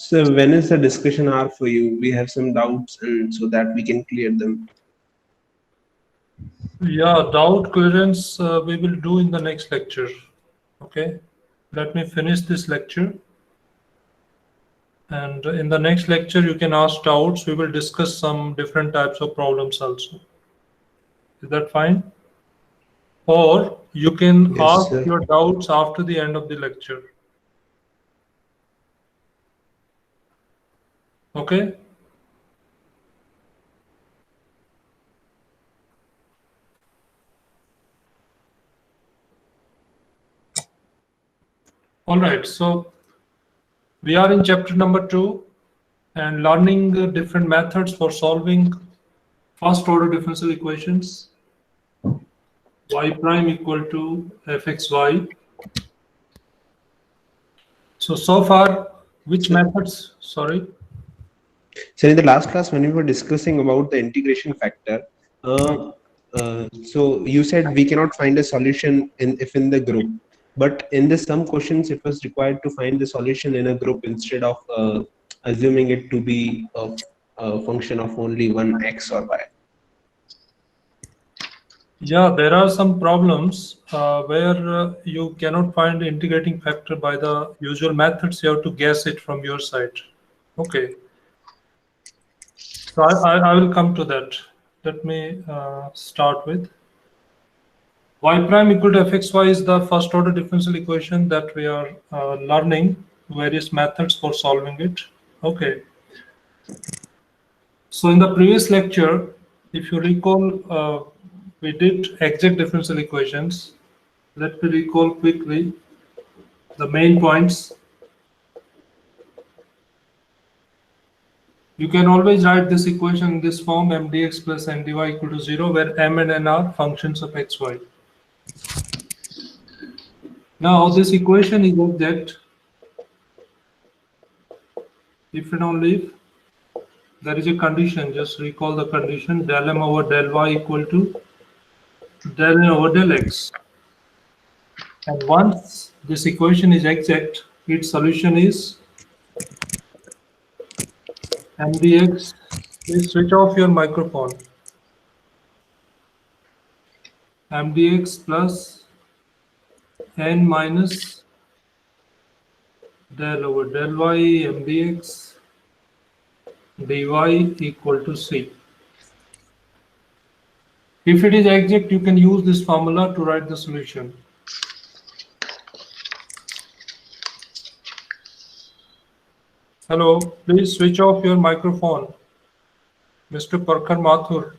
So when is the discussion hour for you? We have some doubts, and so that we can clear them. Yeah, doubt clearance we will do in the next lecture. Okay, let me finish this lecture. And in the next lecture, you can ask doubts. We will discuss some different types of problems also. Is that fine? Or you can Yes, ask sir. your doubts after the end of the lecture. Okay? All right. So we are in chapter number 2 and learning different methods for solving first order differential equations. Y prime equal to fxy. So far, which So, methods? Sorry. so in the last class, when we were discussing about the integration factor, Hmm. so you said we cannot find a solution if in the group, but in the some questions it was required to find the solution in a group instead of assuming it to be a function of only one x or y. Yeah, there are some problems where you cannot find the integrating factor by the usual methods. You have to guess it from your side. Okay, so I will come to that. Let me start with y prime equal to fxy is the first order differential equation that we are learning various methods for solving it. Okay, so in the previous lecture, if you recall, we did exact differential equations. Let me recall quickly the main points. You can always write this equation in this form mdx plus ndy equal to 0 where m and n are functions of xy. Now this equation is exact if and only if there is a condition. Just recall the condition del m over del y equal to del n over del x. And once this equation is exact, its solution is mdx. Please switch off your microphone. Mdx plus n minus del over del y mdx dy equal to c. If it is exact, you can use this formula to write the solution. Hello, please switch off your microphone, Mr. Parkhar Mathur.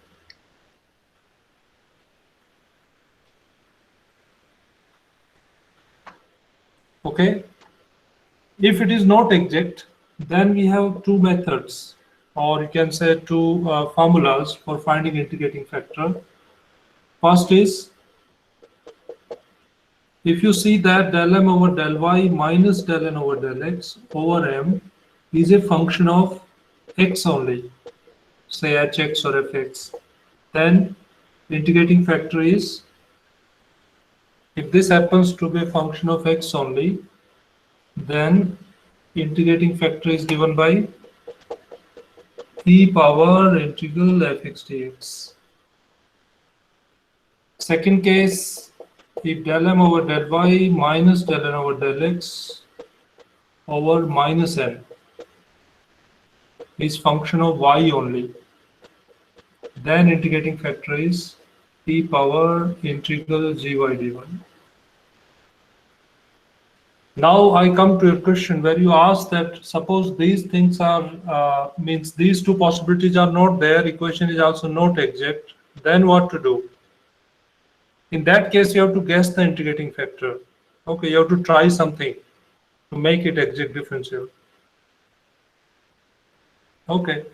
Okay. If it is not exact, then we have two methods, or you can say two formulas for finding integrating factor. First is if you see that del m over del y minus del n over del x over m is a function of x only, say hx or fx, then integrating factor is, if this happens to be a function of x only, then integrating factor is given by e power integral fx dx. Second case, if del m over del y minus del n over del x over minus n is function of y only, then integrating factor is e power integral gy dy. Now I come to your question where you ask that suppose these things are means these two possibilities are not there, equation is also not exact, then what to do? In that case, you have to guess the integrating factor. Okay, you have to try something to make it exact differential. Okay,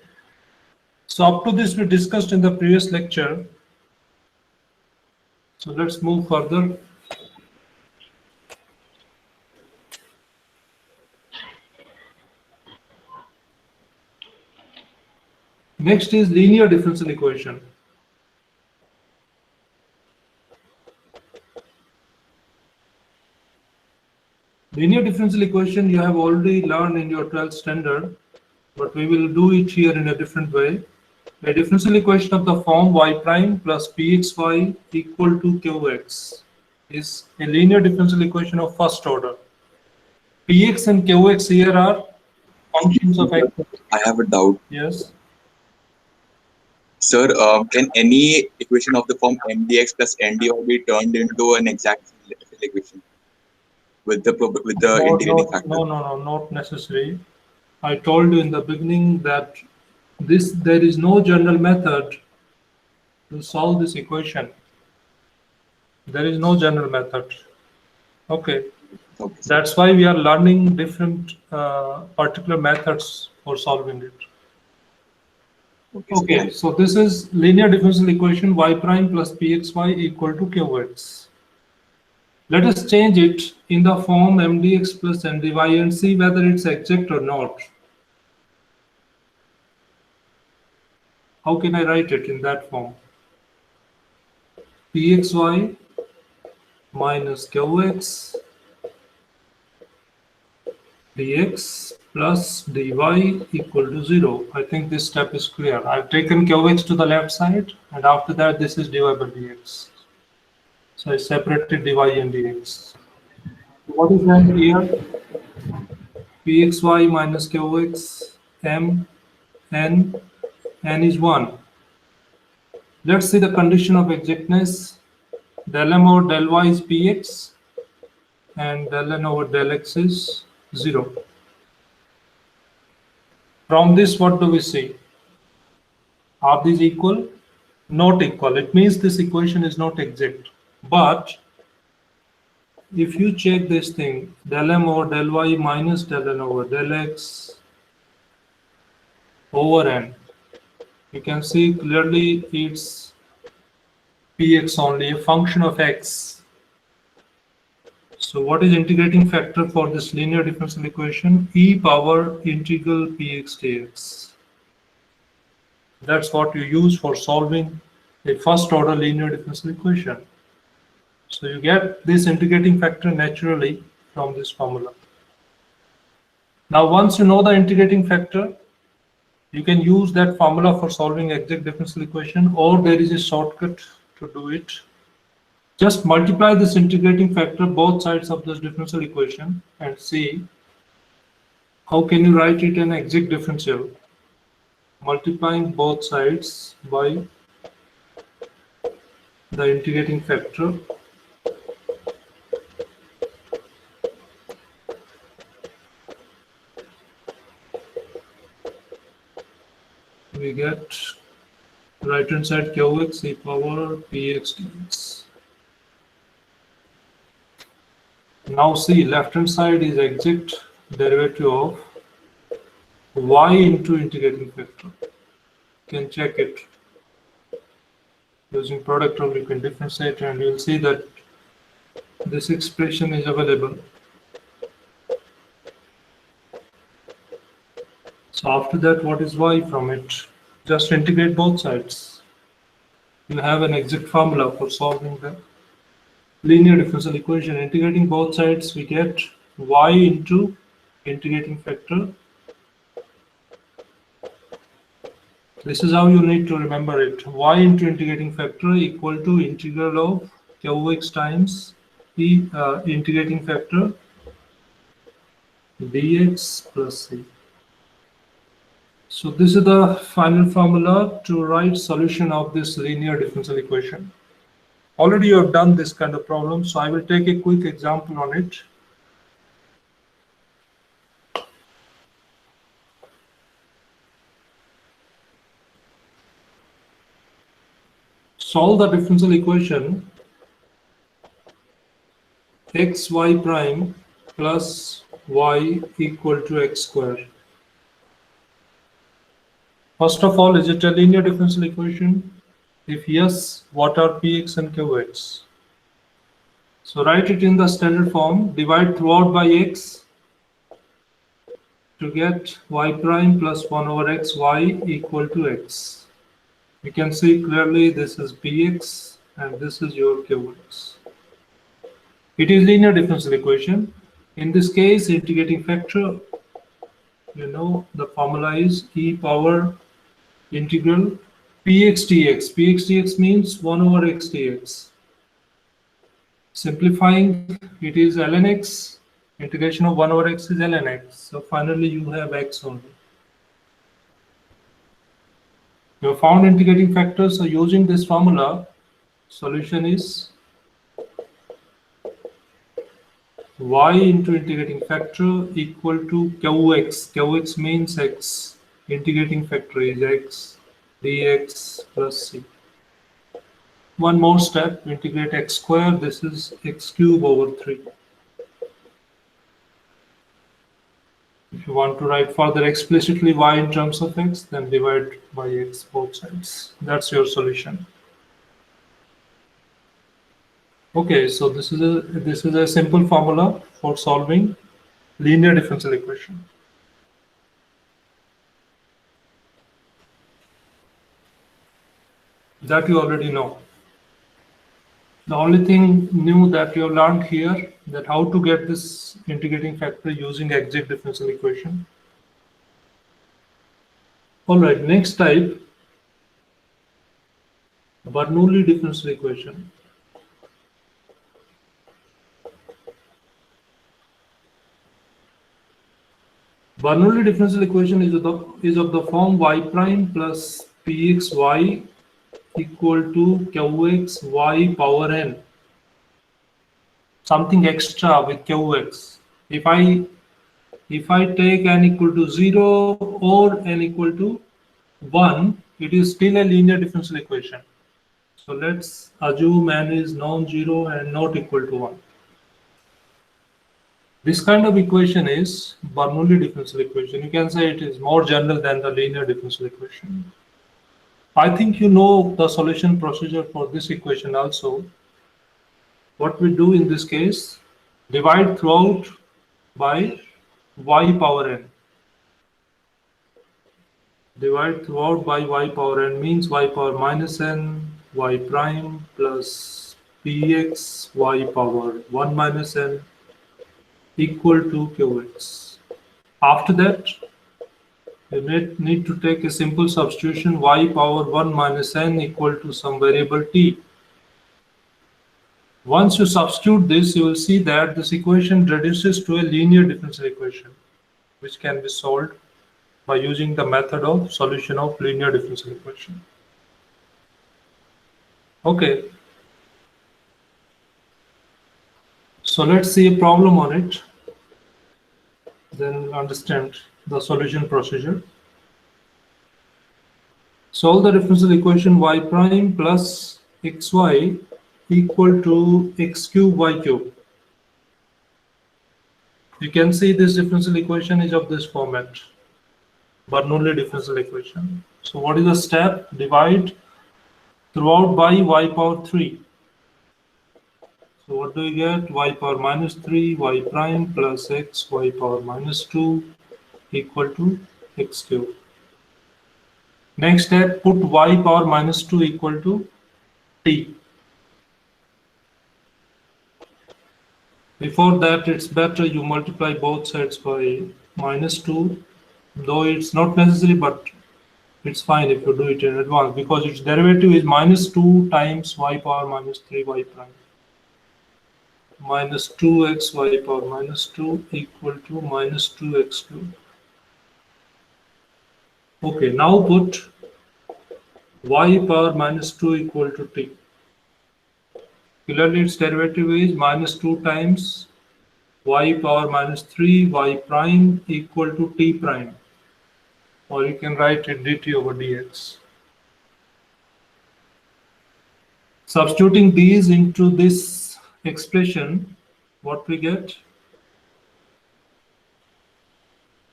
so up to this we discussed in the previous lecture. So let's move further. Next is linear differential equation. Linear differential equation you have already learned in your 12th standard, but we will do it here in a different way. A differential equation of the form y prime plus pxy equal to qx is a linear differential equation of first order. Px and qx here are functions of x. I have a doubt. Yes. Sir, can any equation of the form mdx plus ndy be turned into an exact differential equation with the integrating factor? No, not necessary. I told you in the beginning that there is no general method to solve this equation. There is no general method. Okay. Okay, sir. That's why we are learning different particular methods for solving it. Okay, Okay, so this is linear differential equation y prime plus pxy equal to qx. Let us change it in the form mdx plus ndy and see whether it's exact or not. How can I write it in that form? Pxy minus qx dx plus dy equal to 0. I think this step is clear. I've taken qx to the left side, and after that this is dy by dx. So I separated dy and dx. What is that here? Pxy minus qx m n is 1. Let's see the condition of exactness. Del m over del y is px and del n over del x is 0. From this, what do we see? Are these equal? Not equal. It means this equation is not exact. But if you check this thing, del m over del y minus del n over del x over n, you can see clearly it's px only, a function of x. So what is integrating factor for this linear differential equation? E power integral px dx. That's what you use for solving a first order linear differential equation. So you get this integrating factor naturally from this formula. Now once you know the integrating factor, you can use that formula for solving exact differential equation, or there is a shortcut to do it. Just multiply this integrating factor both sides of this differential equation and see how can you write it in exact differential. Multiplying both sides by the integrating factor. We get right hand side qx e power px dx. Now see, left hand side is exact derivative of y into integrating factor. You can check it. Using product rule, you can differentiate and you'll see that this expression is available. So after that, what is y from it? Just integrate both sides. You have an exact formula for solving the linear differential equation. Integrating both sides, we get y into integrating factor. This is how you need to remember it. Y into integrating factor equal to integral of qx times integrating factor dx plus c. So this is the final formula to write solution of this linear differential equation. Already you have done this kind of problem, so I will take a quick example on it. Solve the differential equation xy prime plus y equal to x square. First of all, is it a linear differential equation? If yes, what are px and qx? So write it in the standard form, divide throughout by x to get y prime plus 1 over x y equal to x. You can see clearly this is px and this is your qx. It is linear differential equation. In this case, integrating factor, you know, the formula is e power integral px dx. Px dx means 1 over x dx. Simplifying, it is ln x. Integration of 1 over x is ln x. So finally, you have x only. You have found integrating factors. So using this formula, solution is y into integrating factor equal to qx. Qx means x. Integrating factor is x dx plus c. One more step, integrate x square. This is x cube over 3. If you want to write further explicitly y in terms of x, then divide by x both sides. That's your solution. Okay, so this is a simple formula for solving linear differential equation. That you already know. The only thing new that you have learned here, that how to get this integrating factor using exact differential equation. All right, next type, Bernoulli differential equation. Bernoulli differential equation is of the form y prime plus pxy equal to qx y power n. Something extra with qx. If I take n equal to 0 or n equal to 1, it is still a linear differential equation. So let's assume n is non-zero and not equal to 1. This kind of equation is Bernoulli differential equation. You can say it is more general than the linear differential equation. I think you know the solution procedure for this equation also. What we do in this case, divide throughout by y power n. Divide throughout by y power n means y power minus n, y prime plus px y power 1 minus n equal to qx. After that, you need to take a simple substitution y power 1 minus n equal to some variable t. Once you substitute this, you will see that this equation reduces to a linear differential equation, which can be solved by using the method of solution of linear differential equation. Okay. So let's see a problem on it. Then we'll understand the solution procedure. Solve the differential equation y prime plus xy equal to x cube y cube. You can see this differential equation is of this format, Bernoulli differential equation. So what is the step? Divide throughout by y power 3. So what do we get? Y power minus 3 y prime plus x y power minus 2 equal to x cube. Next step, put y power minus 2 equal to t. Before that, it's better you multiply both sides by minus 2, though it's not necessary, but it's fine if you do it in advance because its derivative is minus 2 times y power minus 3 y prime. Minus 2x y power minus 2 equal to minus 2x cube. Okay, now put y power minus 2 equal to t. Clearly its derivative is minus 2 times y power minus 3 y prime equal to t prime. Or you can write it dt over dx. Substituting these into this expression, what we get?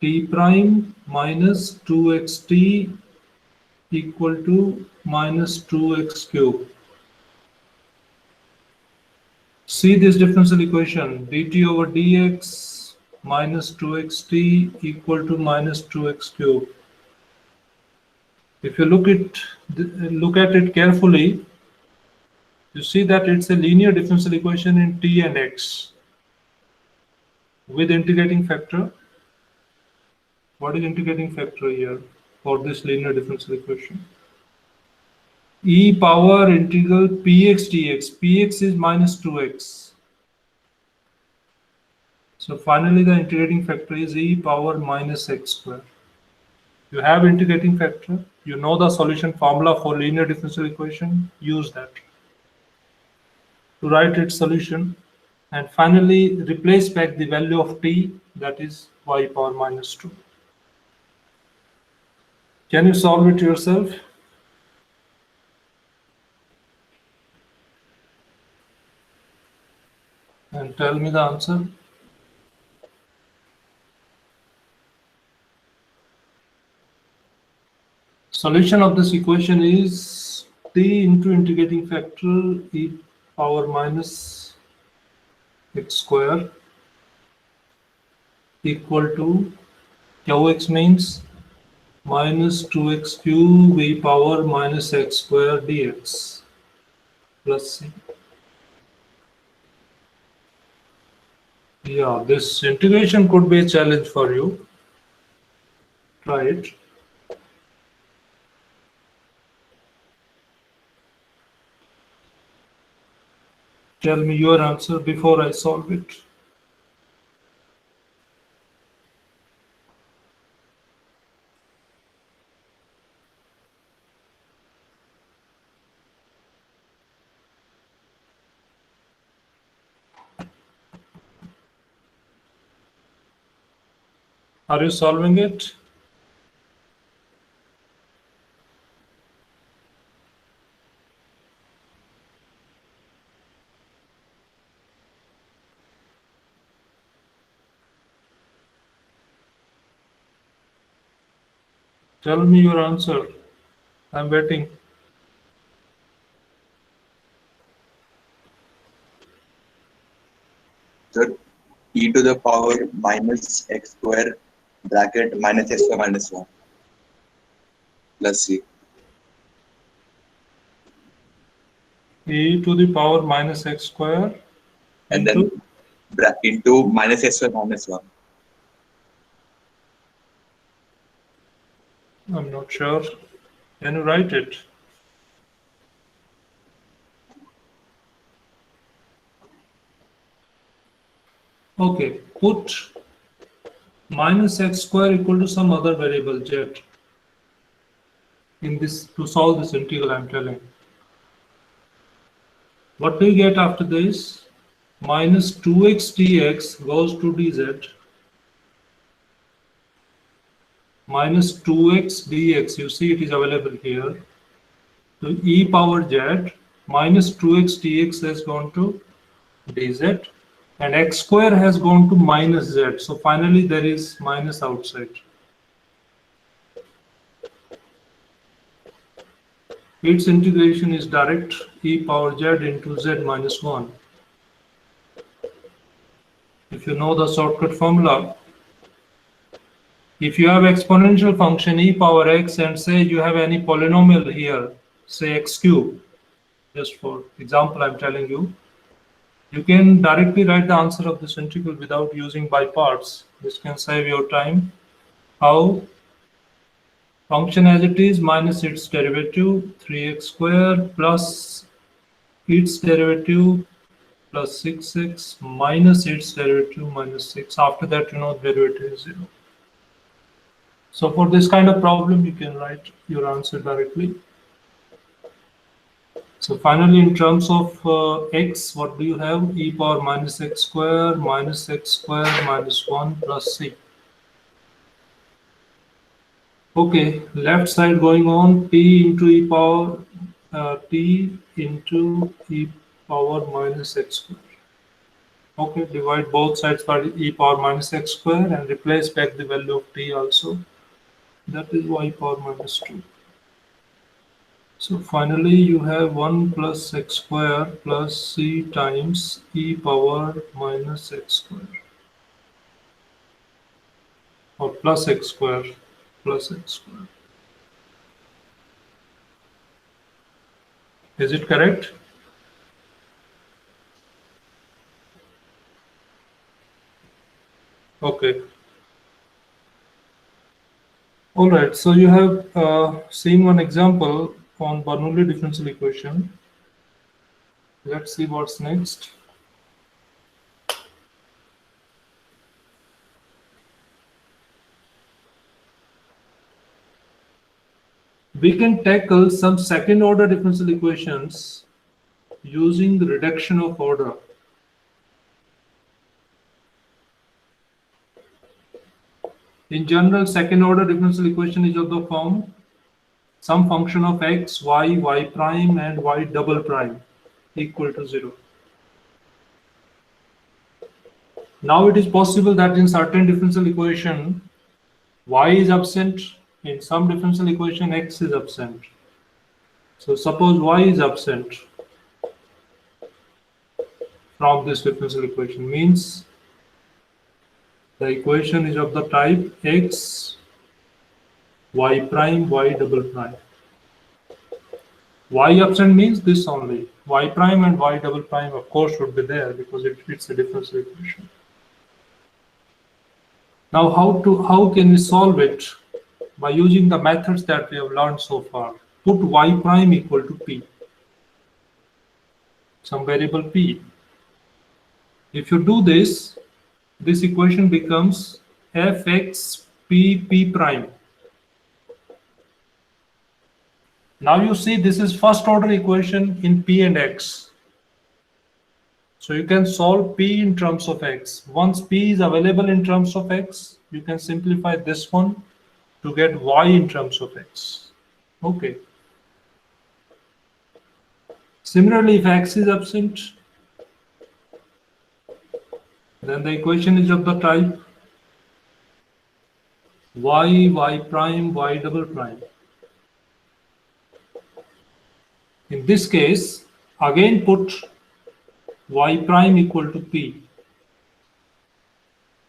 T prime minus 2xt equal to minus 2x cube. See this differential equation, dt over dx minus 2xt equal to minus 2x cube. If you look at it carefully, you see that it's a linear differential equation in t and x. with integrating factor. What is integrating factor here for this linear differential equation? E power integral px dx. Px is minus 2x. So finally the integrating factor is e power minus x square. You have integrating factor. You know the solution formula for linear differential equation. Use that to write its solution. And finally replace back the value of t, that is y power minus 2. Can you solve it yourself? And tell me the answer. Solution of this equation is t into integrating factor e power minus x square equal to qx means minus 2x cube e power minus x square dx plus c. Yeah, this integration could be a challenge for you. Try it. Tell me your answer before I solve it. Are you solving it? Tell me your answer. I'm waiting. So e to the power minus x square bracket minus x square minus 1 plus c. E to the power minus x square And into then into minus x square minus 1. I'm not sure. Can you write it? Okay, put minus x square equal to some other variable z in this to solve this integral I'm telling. What do you get after this? Minus 2x dx goes to dz minus 2x dx, you see it is available here, to e power z minus 2x dx has gone to dz and x square has gone to minus z. So finally there is minus outside. Its integration is direct, e power z into z minus 1. If you know the shortcut formula, if you have exponential function e power x and say you have any polynomial here, say x cube, just for example I'm telling you, you can directly write the answer of this integral without using by parts. This can save your time. How? Function as it is minus its derivative 3x square plus its derivative plus 6x minus its derivative minus 6. After that, you know, derivative is 0. So for this kind of problem, you can write your answer directly. So finally, in terms of x, what do you have? E power minus x square minus 1 plus c. Okay, left side going on, t into e power t into e power minus x square. Okay, divide both sides by e power minus x square and replace back the value of t also. That is y power minus 2. So finally you have 1 plus x square plus c times e power minus x square. Or plus x square plus x square. Is it correct? Okay. All right. So you have seen one example on Bernoulli differential equation. Let's see what's next. We can tackle some second order differential equations using the reduction of order. In general, second order differential equation is of the form some function of x, y, y prime and y double prime equal to 0. Now it is possible that in certain differential equation y is absent, in some differential equation x is absent. So suppose y is absent from this differential equation, means the equation is of the type x, y prime, y double prime. Y absent means this only. Y prime and y double prime of course should be there because it's a differential equation. Now how can we solve it? By using the methods that we have learned so far. Put y prime equal to p, some variable p. If you do this, this equation becomes fx p prime. Now you see this is first order equation in p and x. So you can solve p in terms of x. Once p is available in terms of x, you can simplify this one to get y in terms of x. Okay. Similarly, if x is absent, then the equation is of the type y prime, y double prime. In this case, again put y prime equal to p.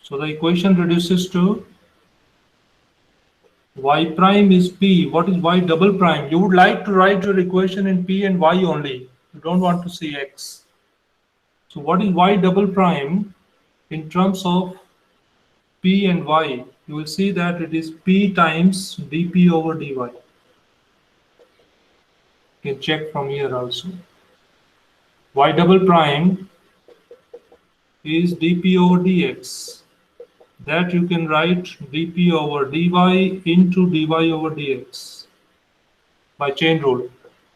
So the equation reduces to y prime is p. What is y double prime? You would like to write your equation in p and y only. You don't want to see x. So what is y double prime in terms of p and y? You will see that it is p times dp over dy. You can check from here also. Y double prime is dp over dx. That you can write dp over dy into dy over dx by chain rule.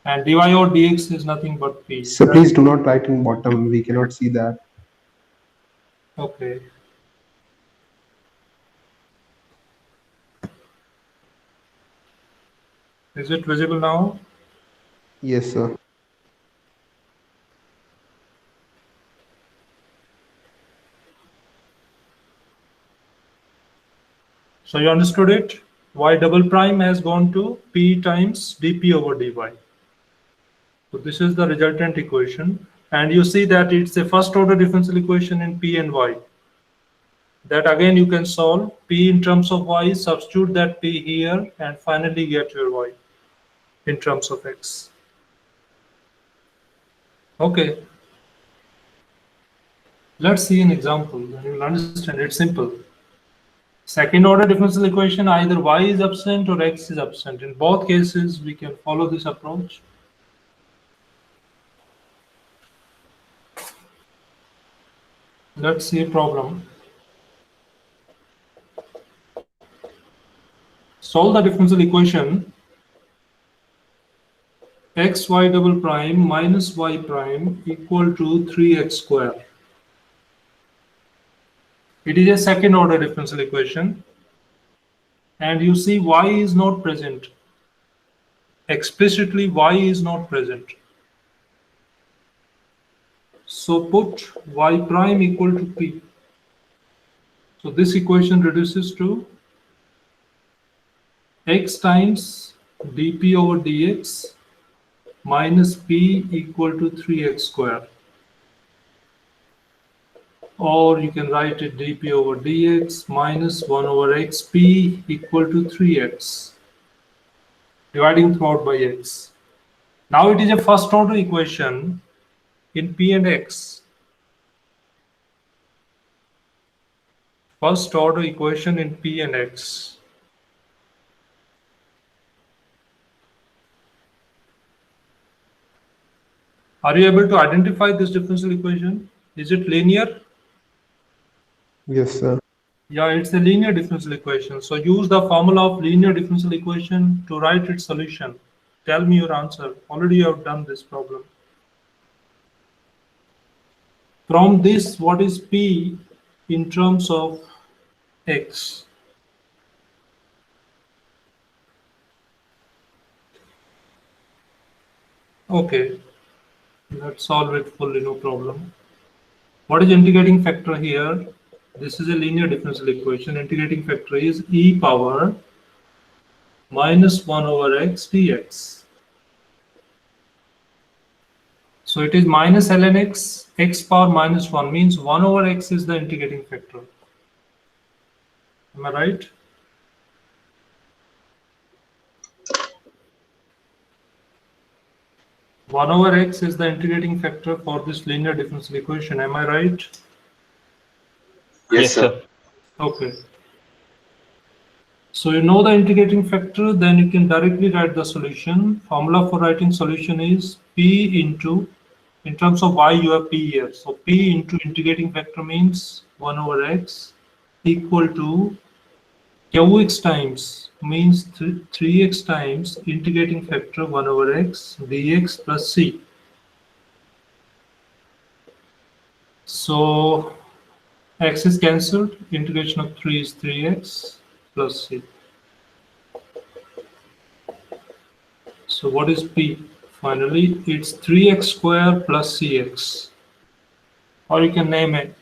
And dy over dx is nothing but p. So please do not write in bottom. We cannot see that. Okay. Is it visible now? Yes, sir. So you understood it? Y double prime has gone to p times dp over dy. So this is the resultant equation. And you see that it's a first order differential equation in p and y. That again you can solve p in terms of y, substitute that p here, and finally get your y in terms of x. Okay. Let's see an example, then you'll understand it's simple. Second order differential equation, either y is absent or x is absent. In both cases, we can follow this approach. Let's see a problem. Solve the differential equation x y double prime minus y prime equal to 3x square. It is a second order differential equation. And you see y is not present. Explicitly, y is not present. So put y prime equal to p. So this equation reduces to x times dp over dx minus p equal to 3x square. Or you can write it dp over dx minus 1 over xp equal to 3x, dividing throughout by x. Now it is a first order equation in p and x. first order equation in P and X. Are you able to identify this differential equation? Is it linear? Yes, sir. Yeah, it's a linear differential equation. So use the formula of linear differential equation to write its solution. Tell me your answer. Already you have done this problem. From this, what is P in terms of X? Okay, let's solve it fully, no problem. What is integrating factor here? This is a linear differential equation. Integrating factor is e power minus 1 over x dx. So it is minus ln x, x power minus 1 means 1 over x is the integrating factor. Am I right? One over x is the integrating factor for this linear differential equation. Am I right? Yes, sir. Okay. So you know the integrating factor, then you can directly write the solution. Formula for writing solution is P into, in terms of y you have P here. So P into integrating factor means 1 over x equal to Qx times means 3x times integrating factor 1 over x dx plus c. So x is cancelled, integration of 3 is 3x plus c. So what is P? Finally, it's 3x square plus cx. Or you can name it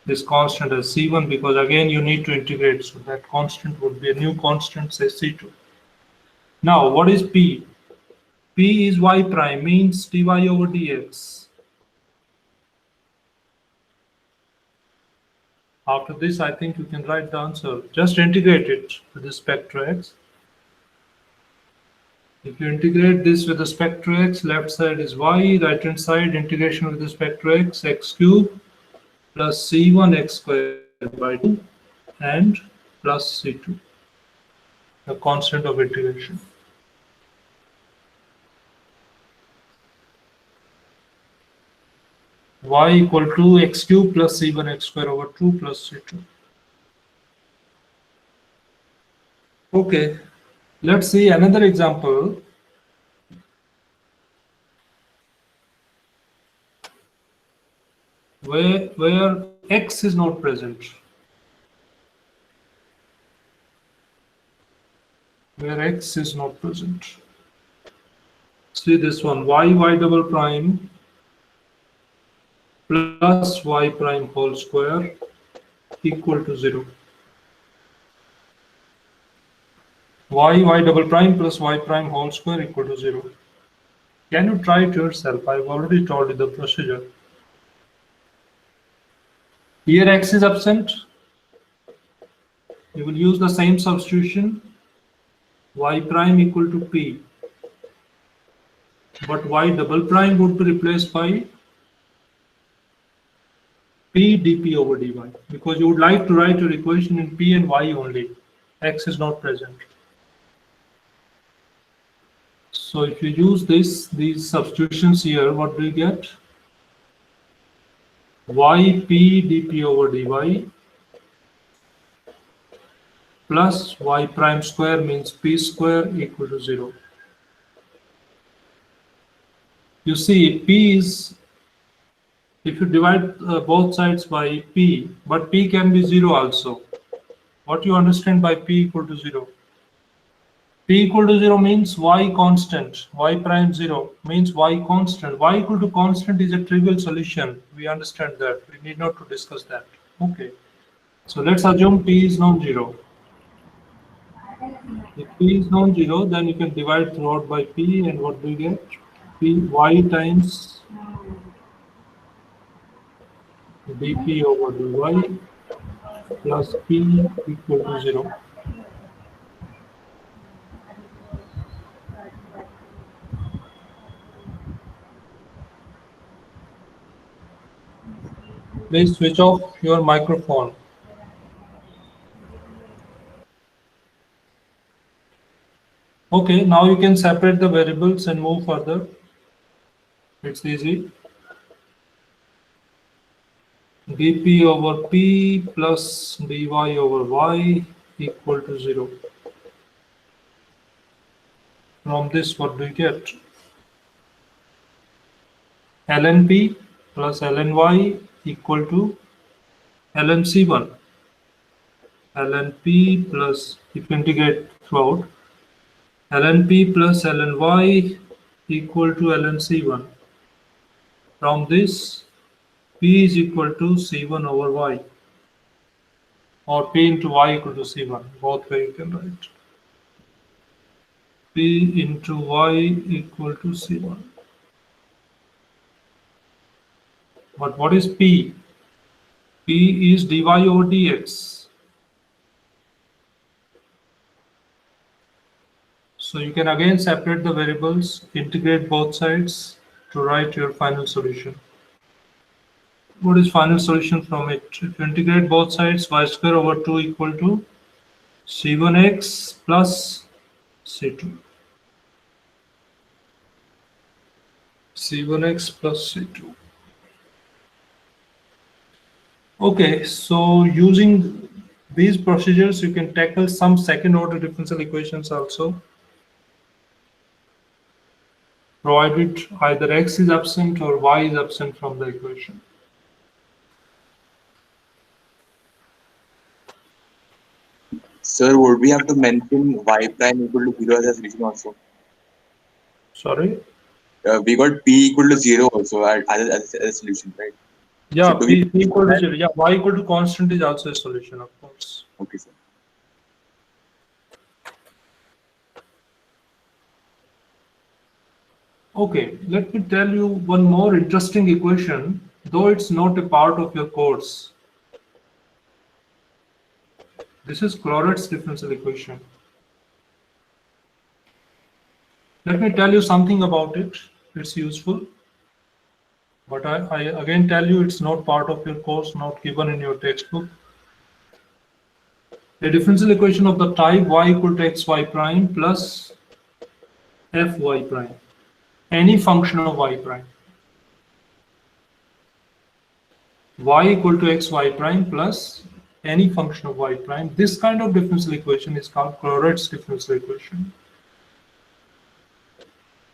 this constant as c1 because again you need to integrate. So that constant would be a new constant, say c2. Now what is P? P is y prime means dy over dx. After this, I think you can write the answer. Just integrate it with respect to x. If you integrate this with respect to x, left side is y, right hand side integration with respect to x, x cube plus c1 x squared by 2 and plus c2, the constant of integration. Y equal to x cube plus c1 x squared over 2 plus c2. Okay, let's see another example. Where x is not present. Where x is not present. See this one, y double prime plus y prime whole square equal to 0. Y double prime plus y prime whole square equal to 0. Can you try it yourself? I've already told you the procedure. Here x is absent. You will use the same substitution. Y prime equal to p. But y double prime would be replaced by p dp over dy because you would like to write your equation in p and y only. X is not present. So if you use these substitutions here, what do you get? Yp dp over dy plus y prime square means p square equal to 0. You see, p is, if you divide both sides by p, but p can be 0 also. What you understand by p equal to 0? P equal to 0 means y constant, y prime 0 means y constant. Y equal to constant is a trivial solution. We understand that. We need not to discuss that. Okay. So let's assume p is non-zero. If p is non-zero, then you can divide throughout by p and what do you get? P y times dp over dy plus p equal to 0. Please switch off your microphone. Okay, now you can separate the variables and move further. It's easy. dp over p plus dy over y equal to 0. From this, what do you get? ln p plus ln y equal to ln c1. ln p plus, if you integrate throughout, ln p plus ln y equal to ln c1. From this, p is equal to c1 over y, or p into y equal to c1. Both way you can write. P into y equal to c1. But what is p? P is dy over dx. So you can again separate the variables, integrate both sides to write your final solution. What is final solution from it? If you integrate both sides, y square over 2 equal to c1x plus c2. c1x plus c2. Okay, so using these procedures, you can tackle some second order differential equations also, provided either x is absent or y is absent from the equation. Sir, would we have to mention y prime equal to 0 as a solution also? Sorry? We got p equal to 0 also as a solution, right? Yeah, So do p we? equal to 0. Yeah, y equal to constant is also a solution, of course. Okay, sir. Okay, let me tell you one more interesting equation, though it's not a part of your course. This is Clauret's differential equation. Let me tell you something about it. It's useful. But I again tell you it's not part of your course, not given in your textbook. A differential equation of the type y equal to xy prime plus fy prime. Any function of y prime. Y equal to xy prime plus any function of y prime. This kind of differential equation is called Clauret's differential equation.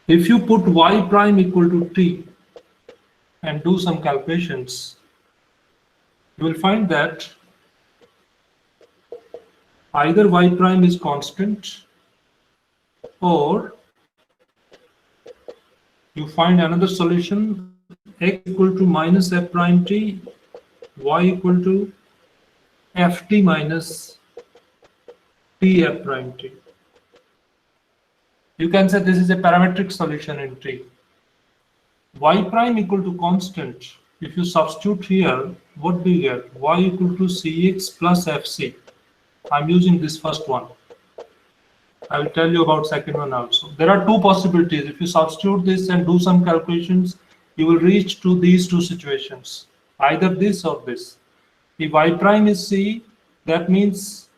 If you put y prime equal to t and do some calculations, you will find that either y prime is constant or you find another solution, x equal to minus f prime t, y equal to ft minus t f prime t. You can say this is a parametric solution in T. Y prime equal to constant. If you substitute here, what do you get? Y equal to Cx plus Fc. I'm using this first one. I will tell you about second one also. There are two possibilities. If you substitute this and do some calculations, you will reach to these two situations. Either this or this. If Y prime is C, that means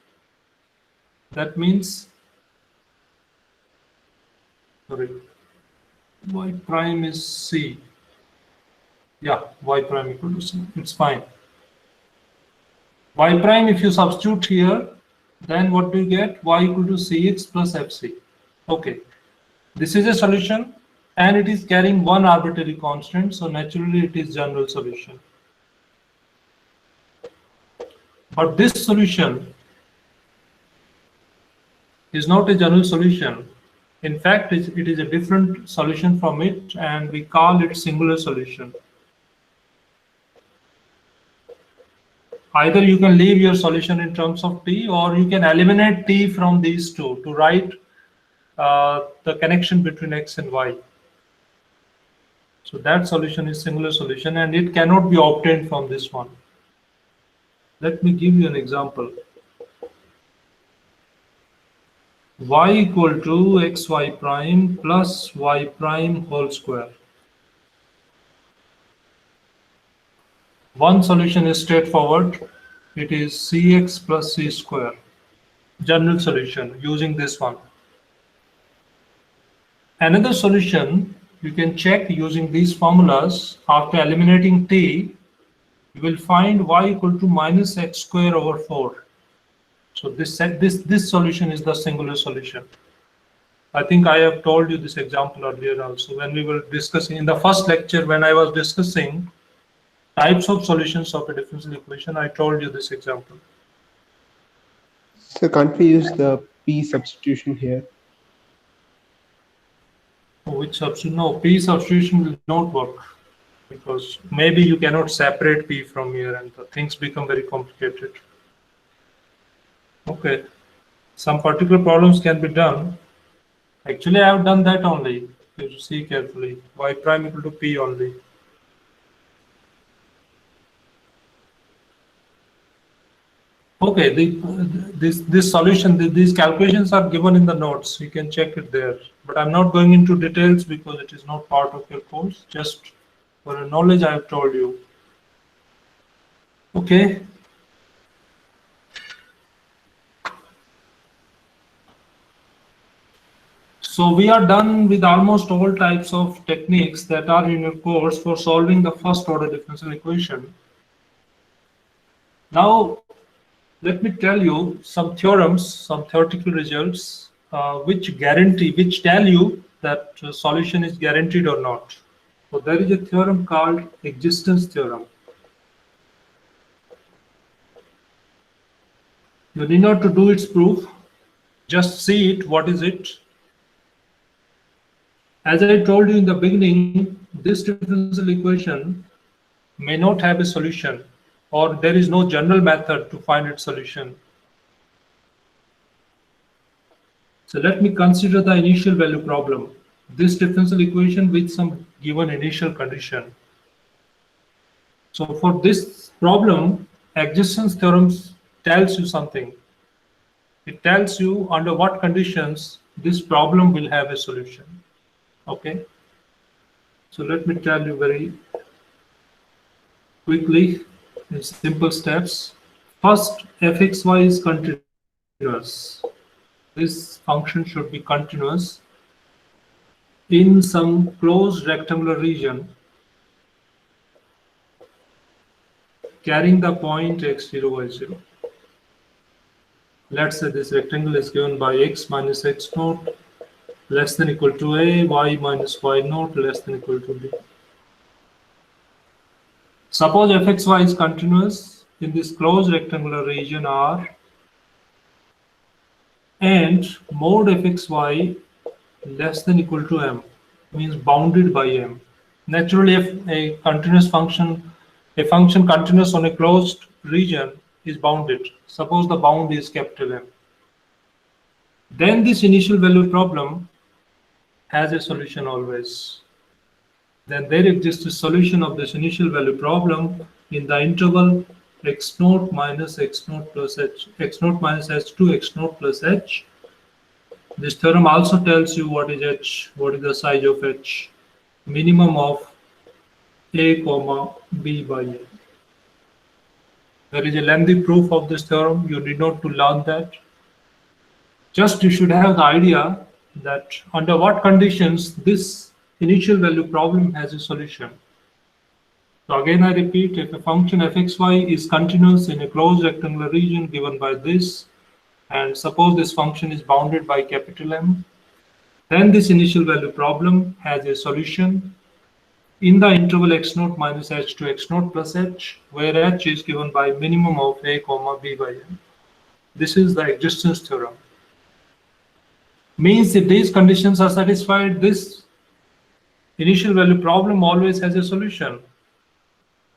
sorry, y prime is C. Yeah, y prime equal to C. It's fine. Y prime, if you substitute here, then what do you get? Y equal to Cx plus Fc. Okay. This is a solution and it is carrying one arbitrary constant. So naturally it is general solution. But this solution is not a general solution. In fact, it is a different solution from it and we call it singular solution. Either you can leave your solution in terms of t or you can eliminate t from these two to write the connection between x and y. So that solution is singular solution and it cannot be obtained from this one. Let me give you an example. Y equal to xy prime plus y prime whole square. One solution is straightforward. It is Cx plus C square. General solution using this one. Another solution, you can check using these formulas. After eliminating t, you will find y equal to minus x square over 4. So this solution is the singular solution. I think I have told you this example earlier also when we were discussing in the first lecture when I was discussing types of solutions of a differential equation. I told you this example. So can't we use the p substitution here? Which substitution? No, p substitution will not work because maybe you cannot separate p from here and the things become very complicated. Okay, some particular problems can be done. Actually, I have done that only. You see carefully. Y prime equal to p only. Okay, this solution, these calculations are given in the notes. You can check it there. But I'm not going into details because it is not part of your course. Just for your knowledge, I have told you. Okay. So we are done with almost all types of techniques that are in your course for solving the first order differential equation. Now, let me tell you some theorems, some theoretical results, which tell you that solution is guaranteed or not. So there is a theorem called existence theorem. You need not to do its proof, just see it, what is it. As I told you in the beginning, this differential equation may not have a solution, or there is no general method to find its solution. So let me consider the initial value problem. This differential equation with some given initial condition. So for this problem, existence theorem tells you something. It tells you under what conditions this problem will have a solution. Okay. So let me tell you very quickly in simple steps. First, fxy is continuous. This function should be continuous in some closed rectangular region carrying the point x0, y0. Let's say this rectangle is given by x minus x naught less than equal to a, y minus y naught less than equal to b. Suppose fxy is continuous in this closed rectangular region R and mod fxy less than equal to m means bounded by m. Naturally, if a function continuous on a closed region is bounded, suppose the bound is capital M, then this initial value problem has a solution always. Then there exists a solution of this initial value problem in the interval x naught minus x naught plus h, x naught minus h2, x naught plus h. This theorem also tells you what is h, what is the size of h, minimum of a comma b by a. There is a lengthy proof of this theorem. You need not to learn that. Just you should have the idea that under what conditions this initial value problem has a solution. So again, I repeat, if a function fxy is continuous in a closed rectangular region given by this, and suppose this function is bounded by capital M, then this initial value problem has a solution in the interval x naught minus h to x naught plus h, where h is given by minimum of a comma b by n. This is the existence theorem. Means if these conditions are satisfied, this initial value problem always has a solution.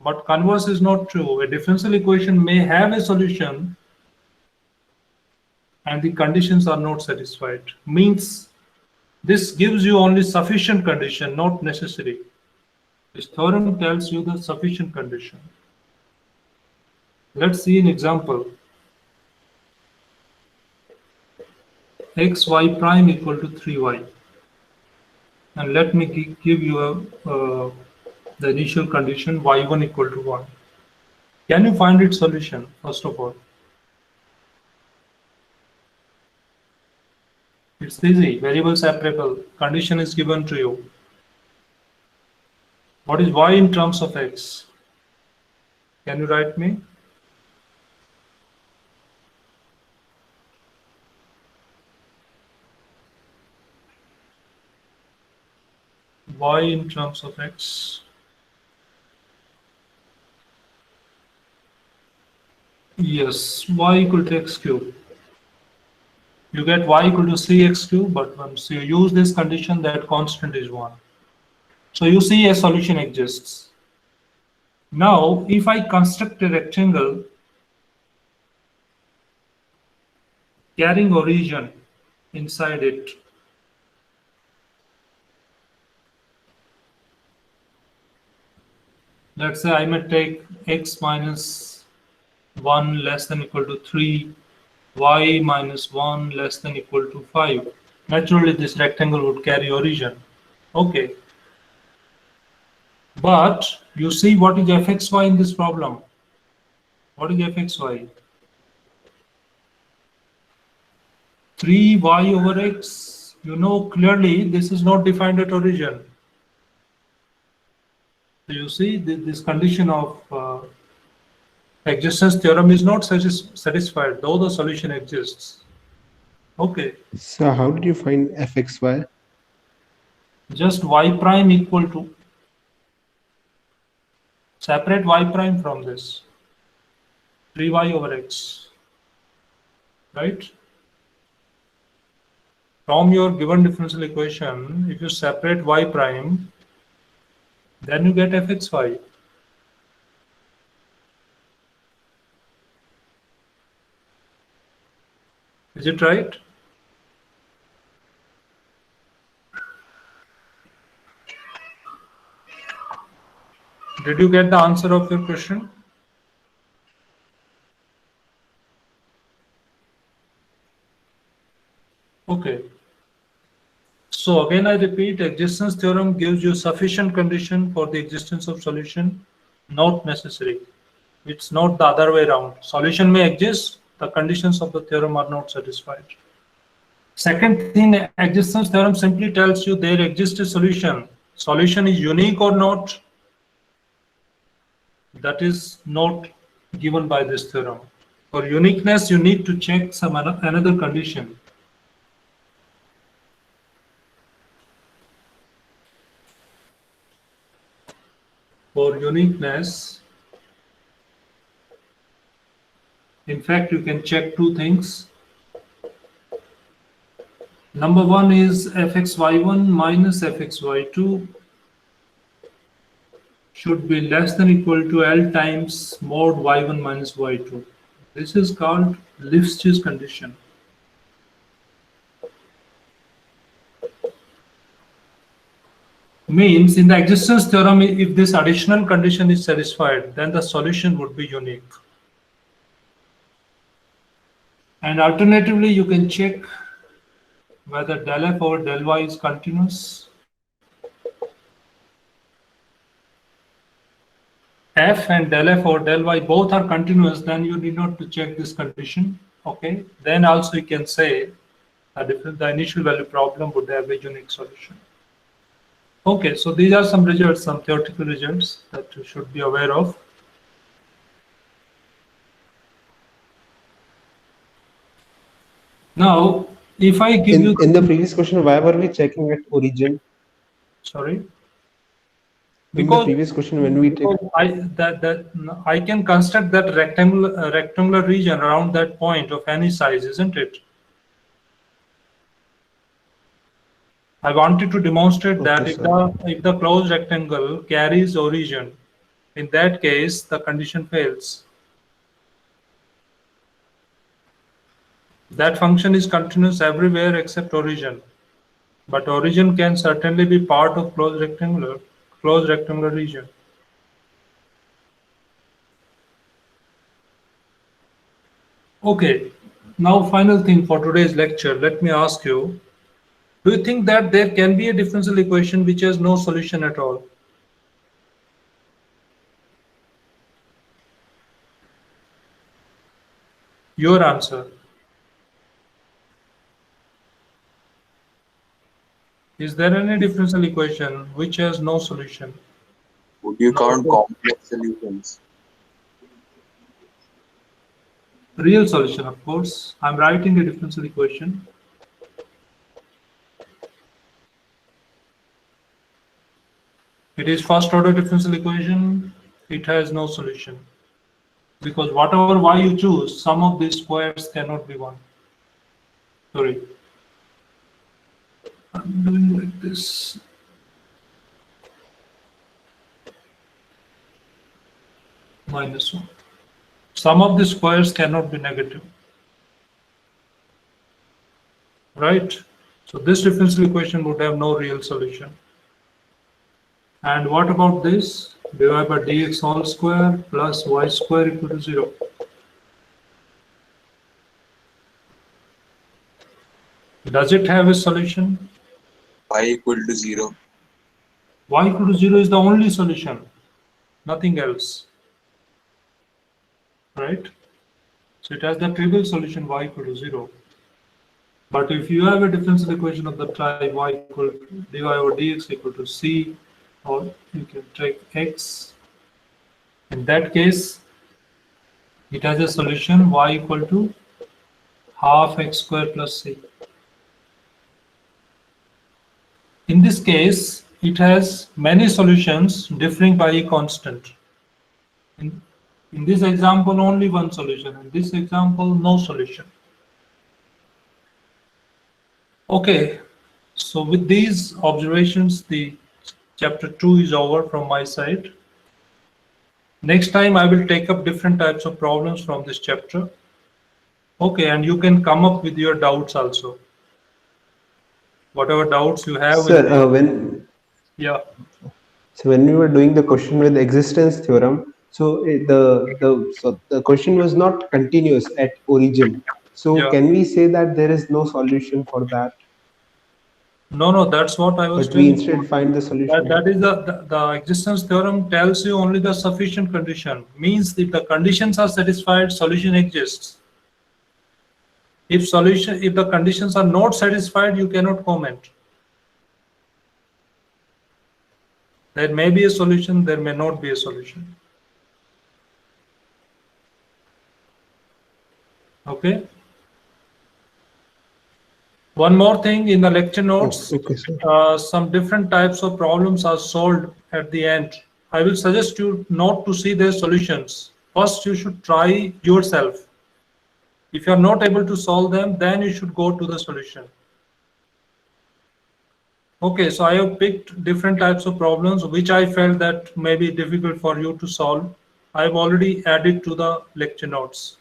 But converse is not true. A differential equation may have a solution and the conditions are not satisfied. Means this gives you only sufficient condition, not necessary. This theorem tells you the sufficient condition. Let's see an example. xy prime equal to 3y. And let me give you the initial condition y1 equal to 1. Can you find its solution, first of all? It's easy. Variable separable. Condition is given to you. What is y in terms of x? Can you write me? Y in terms of x. Yes, y equal to x cube. You get y equal to 3x cube, but once you use this condition, that constant is 1. So you see a solution exists. Now, if I construct a rectangle carrying origin inside it, let's say I may take x minus 1 less than equal to 3, y minus 1 less than equal to 5. Naturally, this rectangle would carry origin. Okay. But you see what is fxy in this problem? What is fxy? 3y over x. You know clearly this is not defined at origin. So you see this condition of existence theorem is not satisfied, though the solution exists. Okay. So how did you find fxy? Just y prime equal to, separate y prime from this, 3y over x, right? From your given differential equation, if you separate y prime, then you get fxy. Is it right? Did you get the answer of your question? Okay. So again, I repeat, existence theorem gives you sufficient condition for the existence of solution, not necessary. It's not the other way around. Solution may exist, the conditions of the theorem are not satisfied. Second thing, existence theorem simply tells you there exists a solution. Solution is unique or not, that is not given by this theorem. For uniqueness, you need to check some another condition. For uniqueness, in fact, you can check two things. Number one is fxy1 minus fxy2 should be less than equal to L times mod y1 minus y2. This is called Lifshitz condition. Means in the existence theorem, if this additional condition is satisfied, then the solution would be unique. And alternatively, you can check whether del f over del y is continuous. F and del f over del y both are continuous, then you need not to check this condition. Okay. Then also you can say that the initial value problem would have a unique solution. Okay, so these are some results, some theoretical results that you should be aware of. Now, if I give you in the previous question, why were we checking at origin? Sorry. In the previous question, when we take I can construct that rectangular region around that point of any size, isn't it? I wanted to demonstrate that if the closed rectangle carries origin, in that case the condition fails. That function is continuous everywhere except origin, but origin can certainly be part of closed rectangular region. Okay, now final thing for today's lecture, let me ask you, do you think that there can be a differential equation which has no solution at all? Your answer. Is there any differential equation which has no solution? Would you No. count complex solutions? Real solution, of course. I'm writing a differential equation. It is first order differential equation. It has no solution. Because whatever y you choose, some of these squares cannot be 1. Sorry. I'm doing like this. -1. Some of the squares cannot be negative. Right? So this differential equation would have no real solution. And what about this? dy by dx whole square plus y square equal to 0. Does it have a solution? Y equal to 0. Y equal to 0 is the only solution, nothing else. Right? So it has the trivial solution y equal to 0. But if you have a differential equation of the type y equal to dy over dx equal to c, or you can take x, in that case, it has a solution y equal to half x square plus c. In this case, it has many solutions differing by a constant. In this example, only one solution. In this example, no solution. Okay, so with these observations, the chapter 2 is over from my side. Next time, I will take up different types of problems from this chapter. Okay, and you can come up with your doubts also. Whatever doubts you have. Sir, Yeah. so when we were doing the question with existence theorem, so the question was not continuous at origin. So Yeah. can we say that there is no solution for that? No, that's what I was But we telling you. instead find the solution. That is the existence theorem tells you only the sufficient condition. Means if the conditions are satisfied, solution exists. If the conditions are not satisfied, you cannot comment. There may be a solution, there may not be a solution. Okay. One more thing in the lecture notes, Okay, sir. some different types of problems are solved at the end. I will suggest you not to see their solutions. First, you should try yourself. If you are not able to solve them, then you should go to the solution. Okay, so I have picked different types of problems which I felt that may be difficult for you to solve. I have already added to the lecture notes.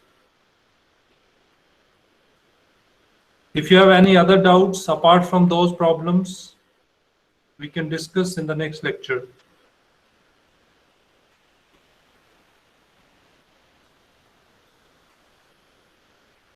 If you have any other doubts apart from those problems, we can discuss in the next lecture.